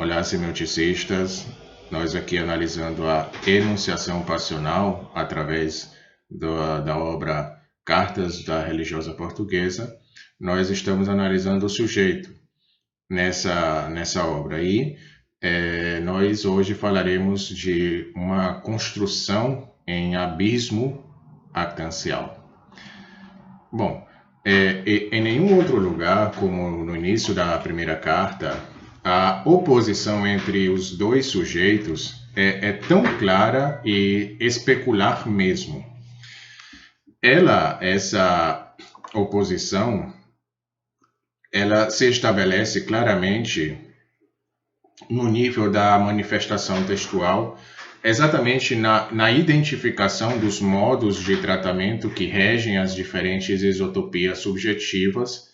Olá, semioticistas. Nós aqui analisando a enunciação passional através da obra Cartas da Religiosa Portuguesa. Nós estamos analisando o sujeito nessa obra aí. Nós hoje falaremos de uma construção em abismo actancial. Bom, em nenhum outro lugar, como no início da primeira carta, a oposição entre os dois sujeitos é tão clara e especular mesmo. Essa oposição, ela se estabelece claramente no nível da manifestação textual, exatamente na identificação dos modos de tratamento que regem as diferentes isotopias subjetivas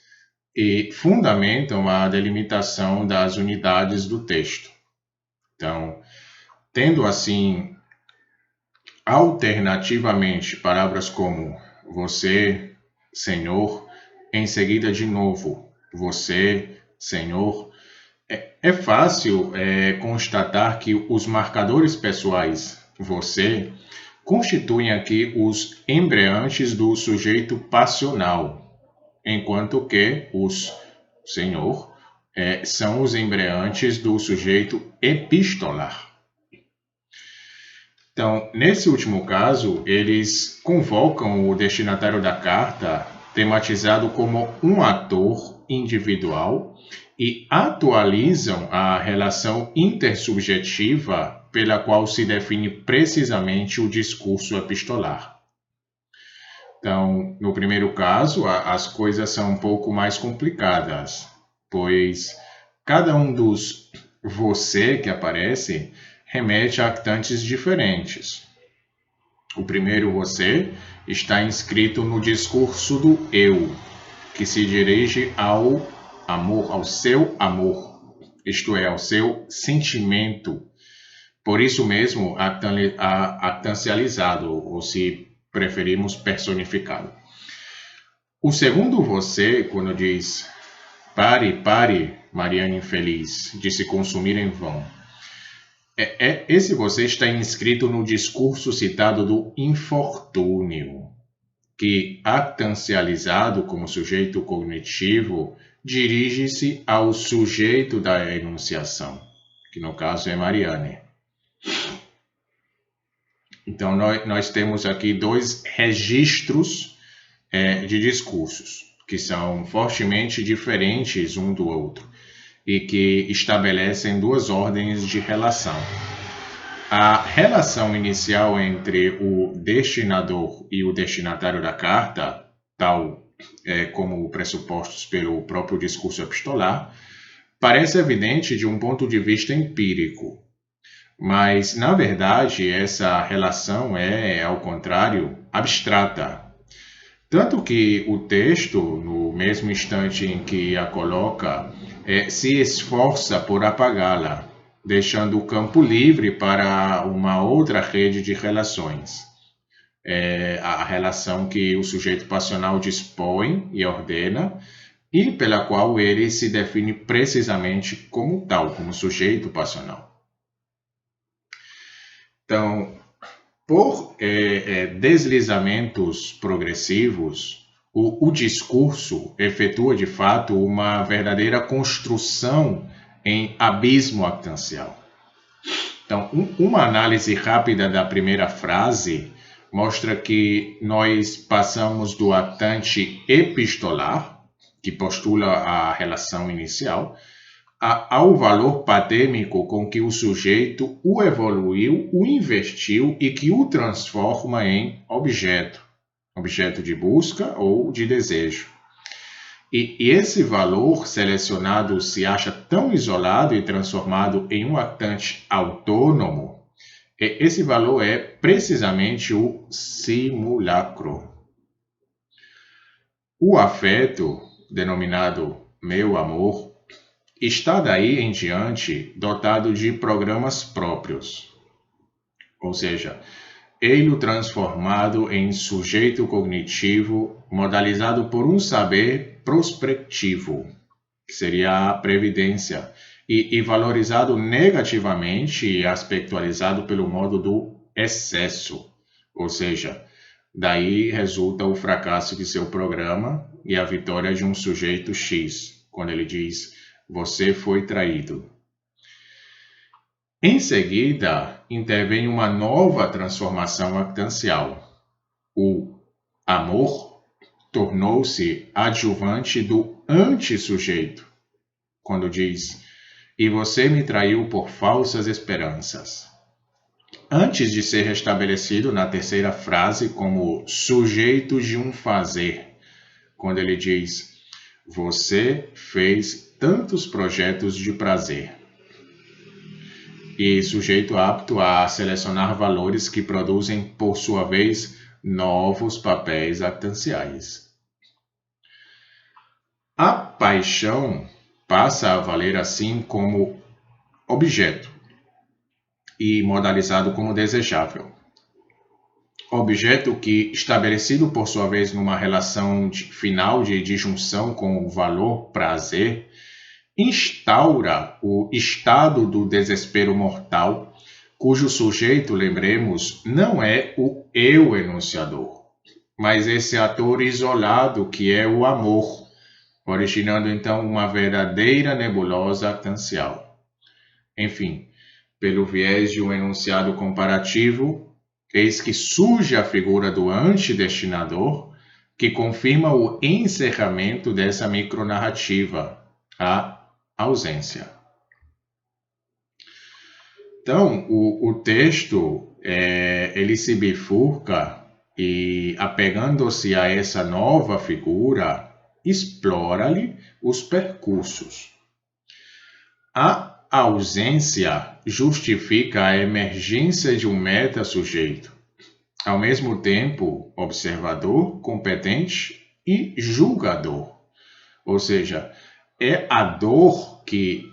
e fundamentam a delimitação das unidades do texto. Então, tendo assim, alternativamente, palavras como você, Senhor, em seguida de novo, você, Senhor, é fácil constatar que os marcadores pessoais, você, constituem aqui os embreantes do sujeito passional, enquanto que os Senhor são os embreantes do sujeito epistolar. Então, nesse último caso, eles convocam o destinatário da carta, tematizado como um ator individual, e atualizam a relação intersubjetiva pela qual se define precisamente o discurso epistolar. Então, no primeiro caso, as coisas são um pouco mais complicadas, pois cada um dos você que aparece remete a actantes diferentes. O primeiro você está inscrito no discurso do eu, que se dirige ao amor, ao seu amor, isto é, ao seu sentimento. Por isso mesmo, actancializado, ou se preferimos personificado. O segundo você, quando diz pare, Mariana infeliz, de se consumir em vão, esse você está inscrito no discurso citado do infortúnio, que, actancializado como sujeito cognitivo, dirige-se ao sujeito da enunciação, que no caso é Mariane. Então, nós temos aqui dois registros de discursos, que são fortemente diferentes um do outro, e que estabelecem duas ordens de relação. A relação inicial entre o destinador e o destinatário da carta, tal como pressupostos pelo próprio discurso epistolar, parece evidente de um ponto de vista empírico. Mas, na verdade, essa relação ao contrário, abstrata. Tanto que o texto, no mesmo instante em que a coloca, se esforça por apagá-la, deixando o campo livre para uma outra rede de relações. A relação que o sujeito passional dispõe e ordena, e pela qual ele se define precisamente como tal, como sujeito passional. Então, por deslizamentos progressivos, o discurso efetua de fato uma verdadeira construção em abismo actancial. Então, uma análise rápida da primeira frase mostra que nós passamos do actante epistolar, que postula a relação inicial, ao valor patêmico com que o sujeito o evoluiu, o investiu e que o transforma em objeto de busca ou de desejo. E esse valor selecionado se acha tão isolado e transformado em um actante autônomo. Esse valor é precisamente o simulacro. O afeto, denominado meu amor, está daí em diante dotado de programas próprios, ou seja, ele transformado em sujeito cognitivo modalizado por um saber prospectivo, que seria a previdência, e valorizado negativamente e aspectualizado pelo modo do excesso, ou seja, daí resulta o fracasso de seu programa e a vitória de um sujeito X, quando ele diz, você foi traído. Em seguida, intervém uma nova transformação actancial. O amor tornou-se adjuvante do antissujeito, quando diz, e você me traiu por falsas esperanças. Antes de ser restabelecido na terceira frase como sujeito de um fazer, quando ele diz, você fez tantos projetos de prazer. E sujeito apto a selecionar valores que produzem, por sua vez, novos papéis actanciais. A paixão passa a valer assim como objeto e modalizado como desejável. Objeto que, estabelecido por sua vez numa relação final de disjunção com o valor prazer, instaura o estado do desespero mortal, cujo sujeito, lembremos, não é o eu enunciador, mas esse ator isolado que é o amor, originando então uma verdadeira nebulosa actancial. Enfim, pelo viés de um enunciado comparativo, eis que surge a figura do antidestinador, que confirma o encerramento dessa micronarrativa, a ausência. Então, o texto, ele se bifurca e, apegando-se a essa nova figura, explora-lhe os percursos. A ausência justifica a emergência de um meta-sujeito, ao mesmo tempo observador, competente e julgador. Ou seja, é a dor que,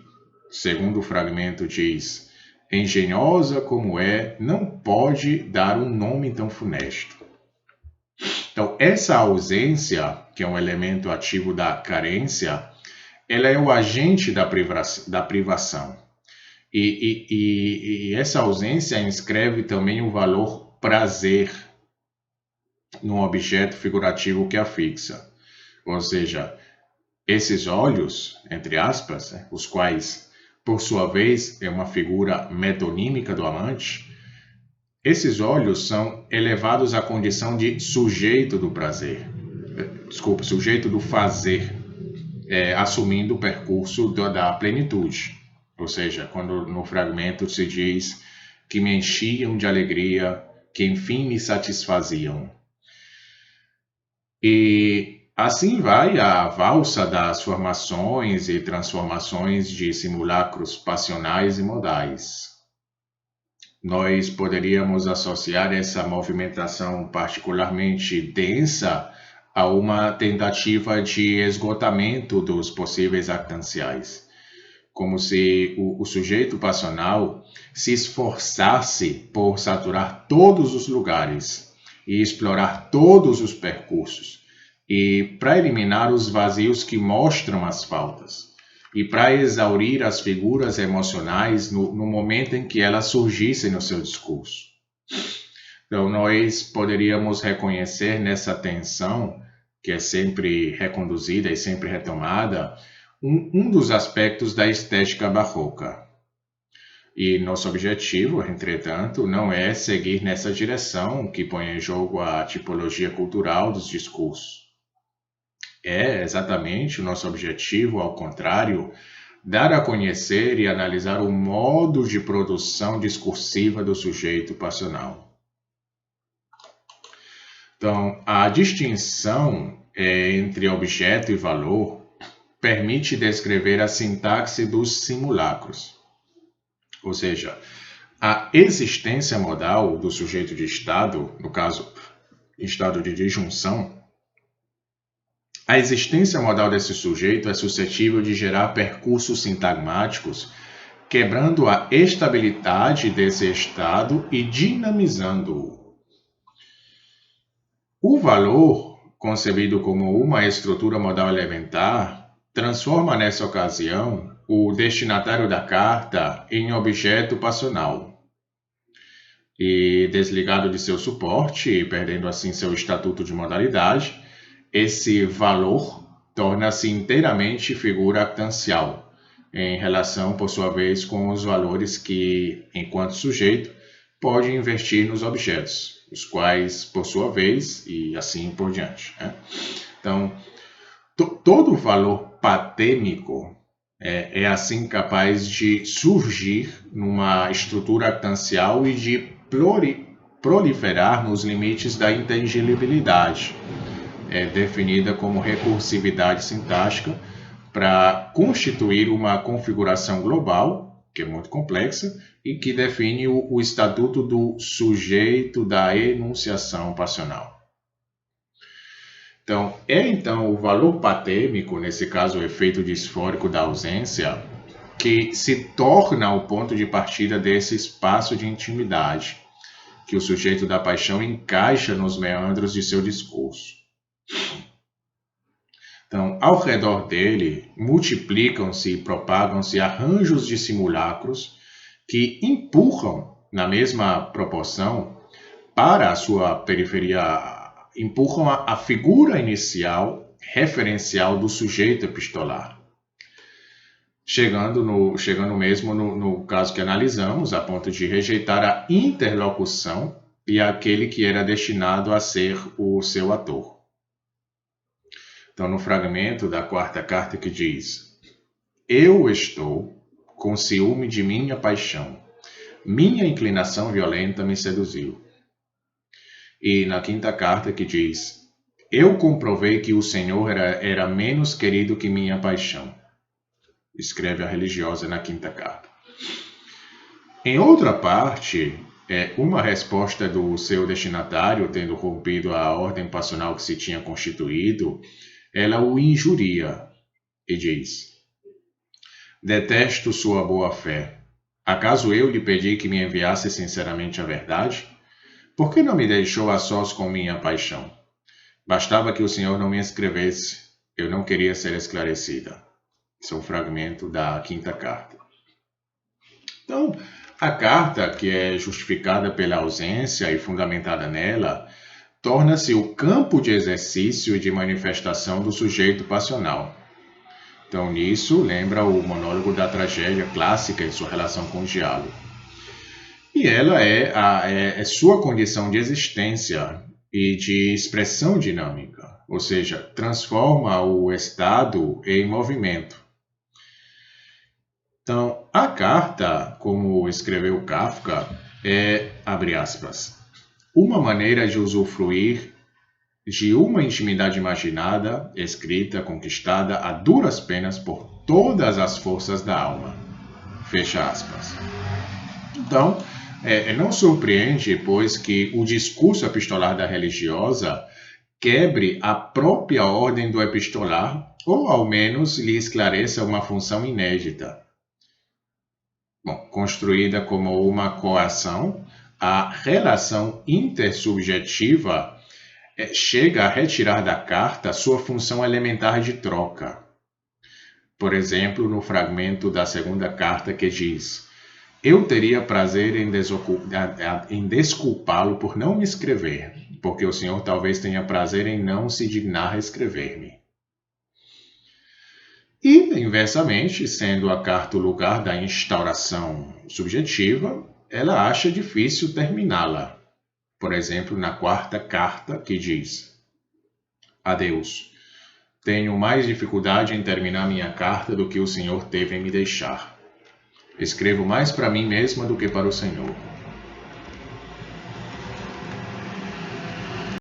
segundo o fragmento diz, engenhosa como é, não pode dar um nome tão funesto. Então, essa ausência, que é um elemento ativo da carência, ela é o agente da privação. E essa ausência inscreve também o valor prazer num objeto figurativo que a fixa. Ou seja, esses olhos, entre aspas, os quais, por sua vez, é uma figura metonímica do amante, esses olhos são elevados à condição de sujeito do prazer, sujeito do fazer, assumindo o percurso da plenitude. Ou seja, quando no fragmento se diz que me enchiam de alegria, que enfim me satisfaziam. E assim vai a valsa das formações e transformações de simulacros passionais e modais. Nós poderíamos associar essa movimentação particularmente densa a uma tentativa de esgotamento dos possíveis actanciais, como se o sujeito passional se esforçasse por saturar todos os lugares e explorar todos os percursos, e para eliminar os vazios que mostram as faltas, e para exaurir as figuras emocionais no momento em que elas surgissem no seu discurso. Então, nós poderíamos reconhecer nessa tensão, que é sempre reconduzida e sempre retomada, um dos aspectos da estética barroca. E nosso objetivo, entretanto, não é seguir nessa direção que põe em jogo a tipologia cultural dos discursos. É exatamente o nosso objetivo, ao contrário, dar a conhecer e analisar o modo de produção discursiva do sujeito passional. Então, a distinção entre objeto e valor permite descrever a sintaxe dos simulacros. Ou seja, a existência modal do sujeito de estado, no caso, estado de disjunção, a existência modal desse sujeito é suscetível de gerar percursos sintagmáticos, quebrando a estabilidade desse estado e dinamizando-o. O valor, concebido como uma estrutura modal elementar, transforma nessa ocasião o destinatário da carta em objeto passional e, desligado de seu suporte e perdendo assim seu estatuto de modalidade, esse valor torna-se inteiramente figura actancial, em relação, por sua vez, com os valores que, enquanto sujeito, pode investir nos objetos, os quais, por sua vez, e assim por diante. Né? Então, todo valor patêmico é assim capaz de surgir numa estrutura actancial e de proliferar nos limites da inteligibilidade, definida como recursividade sintática, para constituir uma configuração global, que é muito complexa, e que define o estatuto do sujeito da enunciação passional. Então, o valor patêmico, nesse caso o efeito disfórico da ausência, que se torna o ponto de partida desse espaço de intimidade, que o sujeito da paixão encaixa nos meandros de seu discurso. Então, ao redor dele, multiplicam-se e propagam-se arranjos de simulacros que empurram, na mesma proporção, para a sua periferia, empurram a figura inicial, referencial do sujeito epistolar. Chegando mesmo no caso que analisamos, a ponto de rejeitar a interlocução e aquele que era destinado a ser o seu ator. Então, no fragmento da quarta carta que diz: eu estou com ciúme de minha paixão, minha inclinação violenta me seduziu. E na quinta carta que diz: eu comprovei que o Senhor era menos querido que minha paixão. Escreve a religiosa na quinta carta. Em outra parte, uma resposta do seu destinatário, tendo rompido a ordem passional que se tinha constituído, ela o injuria e diz: detesto sua boa-fé. Acaso eu lhe pedi que me enviasse sinceramente a verdade? Por que não me deixou a sós com minha paixão? Bastava que o Senhor não me escrevesse. Eu não queria ser esclarecida. Esse é um fragmento da quinta carta. Então, a carta, que é justificada pela ausência e fundamentada nela, torna-se o campo de exercício e de manifestação do sujeito passional. Então, nisso, lembra o monólogo da tragédia clássica em sua relação com o diálogo. E ela é sua condição de existência e de expressão dinâmica, ou seja, transforma o estado em movimento. Então, a carta, como escreveu Kafka, abre aspas, uma maneira de usufruir de uma intimidade imaginada, escrita, conquistada a duras penas por todas as forças da alma. Fecha aspas. Então, não surpreende, pois, que o discurso epistolar da religiosa quebre a própria ordem do epistolar, ou ao menos lhe esclareça uma função inédita. Construída como uma coação, a relação intersubjetiva chega a retirar da carta sua função elementar de troca. Por exemplo, no fragmento da segunda carta que diz: eu teria prazer em desculpá-lo por não me escrever, porque o Senhor talvez tenha prazer em não se dignar a escrever-me. E, inversamente, sendo a carta o lugar da instauração subjetiva, ela acha difícil terminá-la. Por exemplo, na quarta carta que diz: adeus, tenho mais dificuldade em terminar minha carta do que o Senhor teve em me deixar. Escrevo mais para mim mesma do que para o Senhor.